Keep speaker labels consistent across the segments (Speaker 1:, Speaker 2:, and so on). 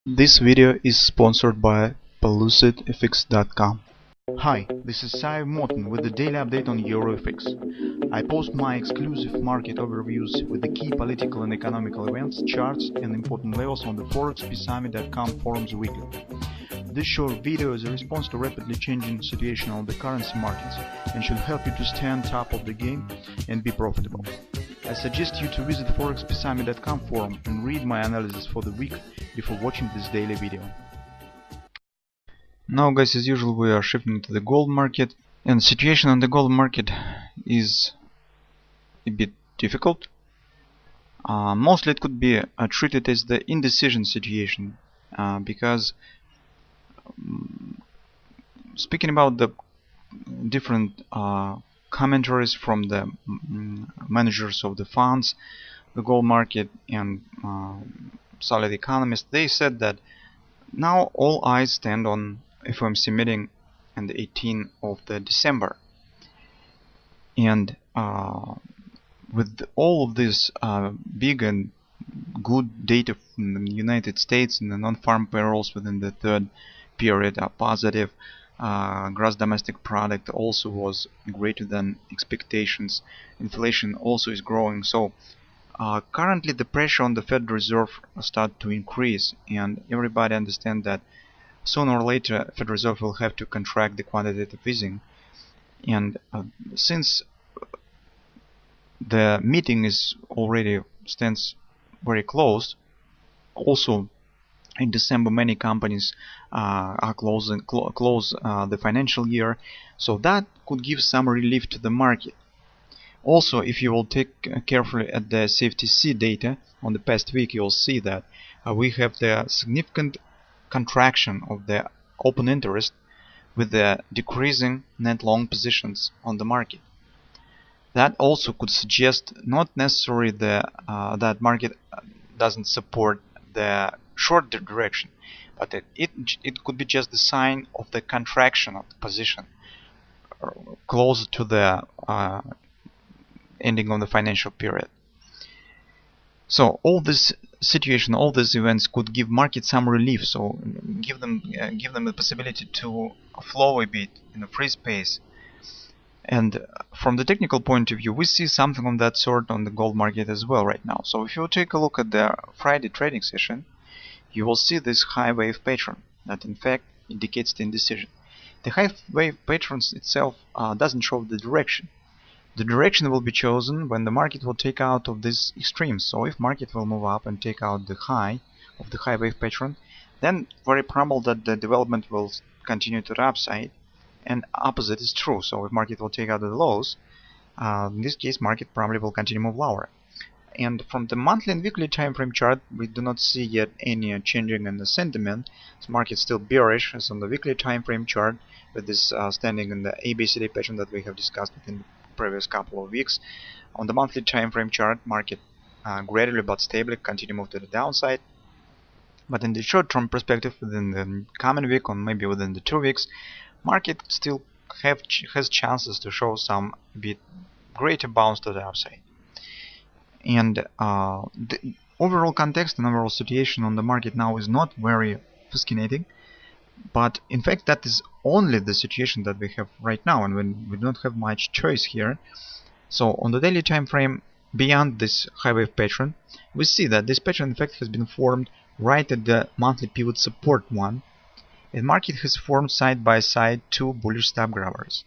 Speaker 1: This video is sponsored by PelucidFX.com. Hi, this is Sive Morten with the daily update on EuroFX. I post my exclusive market overviews with the key political and economical events, charts and important levels on the ForexPeaceArmy.com forums weekly. This short video is a response to rapidly changing situation on the currency markets and should help you to stay on top of the game and be profitable. I suggest you to visit ForexPeaceArmy.com forum and read my analysis for the week before watching this daily video. Now guys, as usual, we are shifting to the gold market, and the situation on the gold market is a bit difficult. Mostly it could be treated as the indecision situation, because speaking about the different commentaries from the managers of the funds, the gold market and solid economists, they said that now all eyes stand on FOMC meeting on the 18th of the December, and with all of this big and good data from the United States, and the non-farm payrolls within the third period are positive. Gross domestic product also was greater than expectations. Inflation also is growing. So currently the pressure on the Federal Reserve start to increase, and everybody understands that sooner or later Federal Reserve will have to contract the quantitative easing. And since the meeting is already stands very close, also in December many companies are close the financial year, so that could give some relief to the market. Also, if you will take carefully at the CFTC data on the past week, you will see that we have the significant contraction of the open interest with the decreasing net long positions on the market. That also could suggest not necessarily that market doesn't support the short direction, but it could be just the sign of the contraction of the position closer to the ending of the financial period. So all this situation, all these events could give market some relief, so give them the possibility to flow a bit in a free space. And from the technical point of view, we see something of that sort on the gold market as well right now. So if you take a look at the Friday trading session, you will see this high wave pattern that in fact indicates the indecision. The high wave pattern itself doesn't show the direction. The direction will be chosen when the market will take out of these extremes. So if market will move up and take out the high of the high wave pattern, then very probable that the development will continue to the upside, and opposite is true. So if market will take out the lows, in this case market probably will continue to move lower. And from the monthly and weekly time frame chart, we do not see yet any changing in the sentiment. The market is still bearish, as on the weekly time frame chart, with this standing in the ABCD pattern that we have discussed within the previous couple of weeks. On the monthly time frame chart, market gradually but stably continue to move to the downside. But in the short-term perspective, within the coming week or maybe within the 2 weeks, market still has chances to show some bit greater bounce to the upside. And the overall context and overall situation on the market now is not very fascinating, but in fact that is only the situation that we have right now, and when we don't have much choice here. So on the daily time frame, beyond this high wave pattern, we see that this pattern in fact has been formed right at the monthly pivot support 1, and market has formed side by side 2 bullish stop grabbers.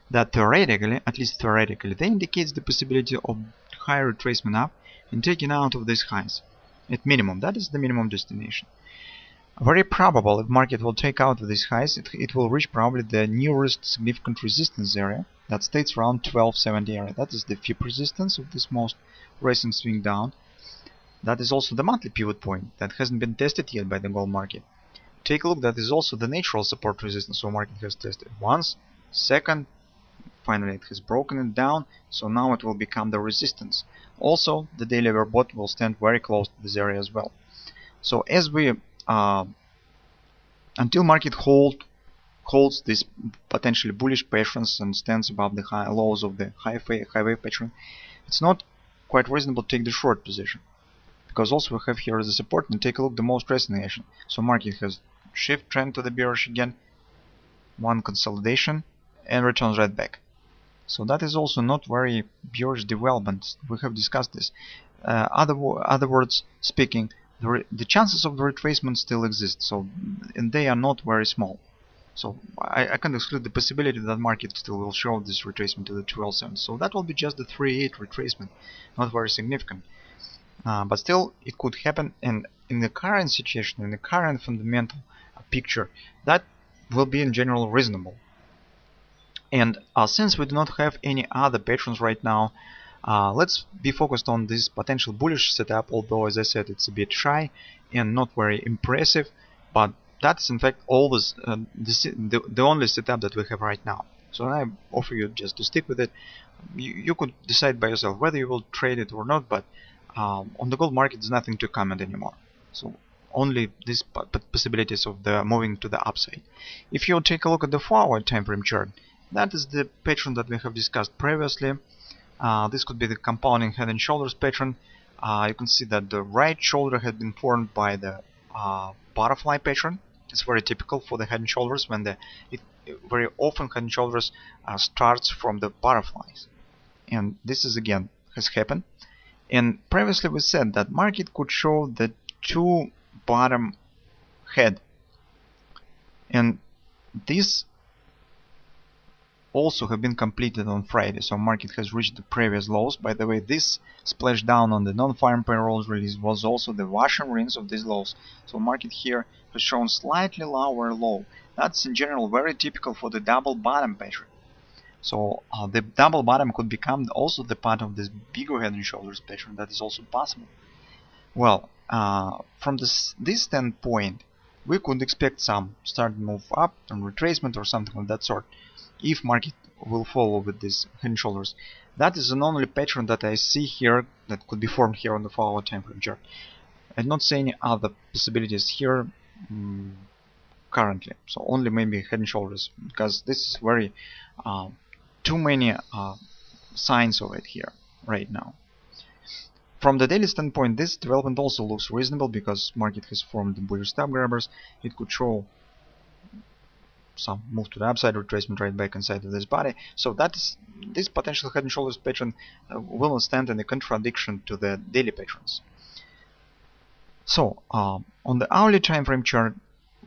Speaker 1: That theoretically, at least theoretically, that indicates the possibility of higher retracement up and taking out of these highs. At minimum, that is the minimum destination. Very probable if market will take out of these highs, it will reach probably the nearest significant resistance area that stays around 1270 area. That is the FIP resistance of this most recent swing down. That is also the monthly pivot point that hasn't been tested yet by the gold market. Take a look, that is also the natural support resistance, so market has tested once, second, finally it has broken it down, so now it will become the resistance. Also, the daily overbought will stand very close to this area as well. So as we until market holds this potentially bullish patterns and stands above the high lows of the high wave pattern, it's not quite reasonable to take the short position. because also we have here the support, and take a look the most recent action. So market has shift trend to the bearish again, one consolidation, and returns right back. So that is also not very bearish development. We have discussed this. Other words speaking, the chances of the retracement still exist. So, and they are not very small. So I can exclude the possibility that market still will show this retracement to the 12.7. So that will be just the 3.8 retracement, not very significant. But still, it could happen. And in the current situation, in the current fundamental picture, that will be in general reasonable. And since we do not have any other patrons right now, let's be focused on this potential bullish setup, although as I said it's a bit shy and not very impressive, but that's in fact always the only setup that we have right now. So I offer you just to stick with it. You could decide by yourself whether you will trade it or not, but on the gold market there's nothing to comment anymore. So only these possibilities of the moving to the upside. If you take a look at the 4-hour time frame chart, that is the pattern that we have discussed previously. This could be the compounding head and shoulders pattern. You can see that the right shoulder had been formed by the butterfly pattern. It's very typical for the head and shoulders when very often head and shoulders starts from the butterflies. And this is again has happened. And previously we said that market could show the two bottom head. And this also have been completed on Friday, so market has reached the previous lows. By the way, this splash down on the non-farm payrolls release was also the Russian rings of these lows. So market here has shown slightly lower low. That's in general very typical for the double bottom pattern. So the double bottom could become also the part of this bigger head and shoulders pattern. That is also possible. Well, from this standpoint, we could expect some start move up and retracement or something of that sort, if market will follow with these head and shoulders. That is the only pattern that I see here that could be formed here on the 4-hour time frame chart. I do not see any other possibilities here currently. So only maybe head and shoulders, because this is very too many signs of it here right now. From the daily standpoint, this development also looks reasonable because market has formed the bullish stop grabbers. It could show some move to the upside, retracement right back inside of this body. So that is this potential head and shoulders pattern will not stand in a contradiction to the daily patterns. So on the hourly time frame chart,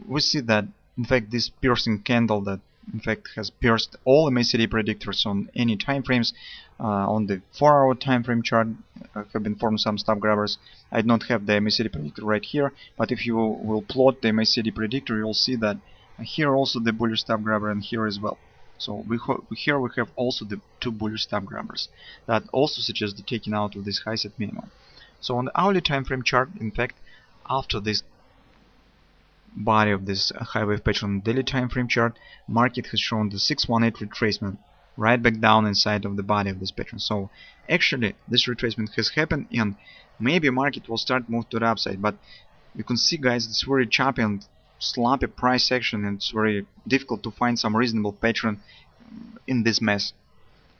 Speaker 1: we see that in fact this piercing candle that in fact has pierced all MACD predictors on any time frames. On the 4-hour time frame chart have been formed some stop grabbers. I do not have the MACD predictor right here, but if you will plot the MACD predictor, you'll see that here also the bullish stop grabber and here as well. So here we have also the two bullish stop grabbers that also suggest the taking out of this high set minimum. So on the hourly time frame chart, in fact, after this body of this high wave pattern on the daily time frame chart, market has shown the 618 retracement right back down inside of the body of this pattern. So actually this retracement has happened, and maybe market will start move to the upside, but you can see, guys, it's very choppy and sloppy price action, and it's very difficult to find some reasonable pattern in this mess.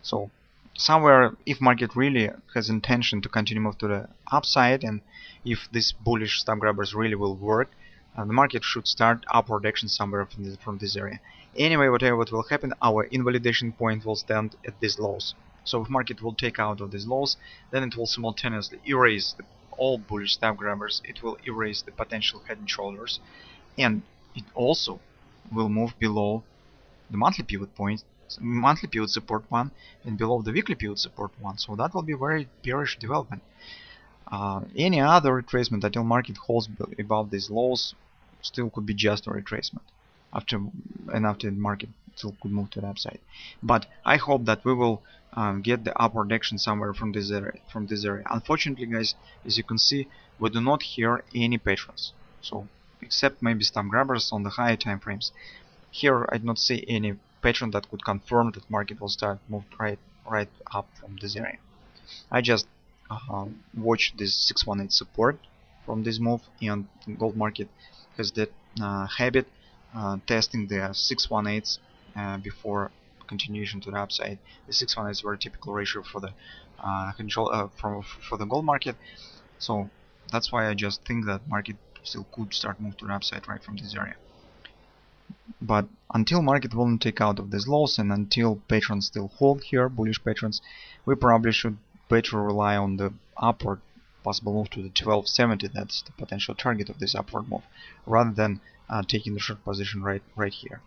Speaker 1: So somewhere, if market really has intention to continue move to the upside, and if these bullish stop grabbers really will work, the market should start upward action somewhere from this area. Anyway, whatever what will happen, our invalidation point will stand at these lows. So if market will take out of these lows, then it will simultaneously erase all bullish stop grabbers. It will erase the potential head and shoulders, and it also will move below the monthly pivot point, monthly pivot support 1, and below the weekly pivot support 1. So that will be very bearish development. Any other retracement until market holds above these lows still could be just a retracement after the market still could move to the upside. But I hope that we will get the upward action somewhere from this area. Unfortunately, guys, as you can see, we do not hear any patterns. So except maybe stop grabbers on the higher time frames, here I do not see any pattern that could confirm that market will start move right up from this area. I just watch this 618 support from this move, and the gold market has that habit testing the 618s before continuation to the upside. The 618 is a very typical ratio for the for the gold market. So That's why I just think that market still could start move to the upside right from this area. But until market won't take out of these lows and until patrons still hold here, bullish patrons, we probably should better rely on the upward possible move to the 1270. That's the potential target of this upward move, rather than taking the short position right here.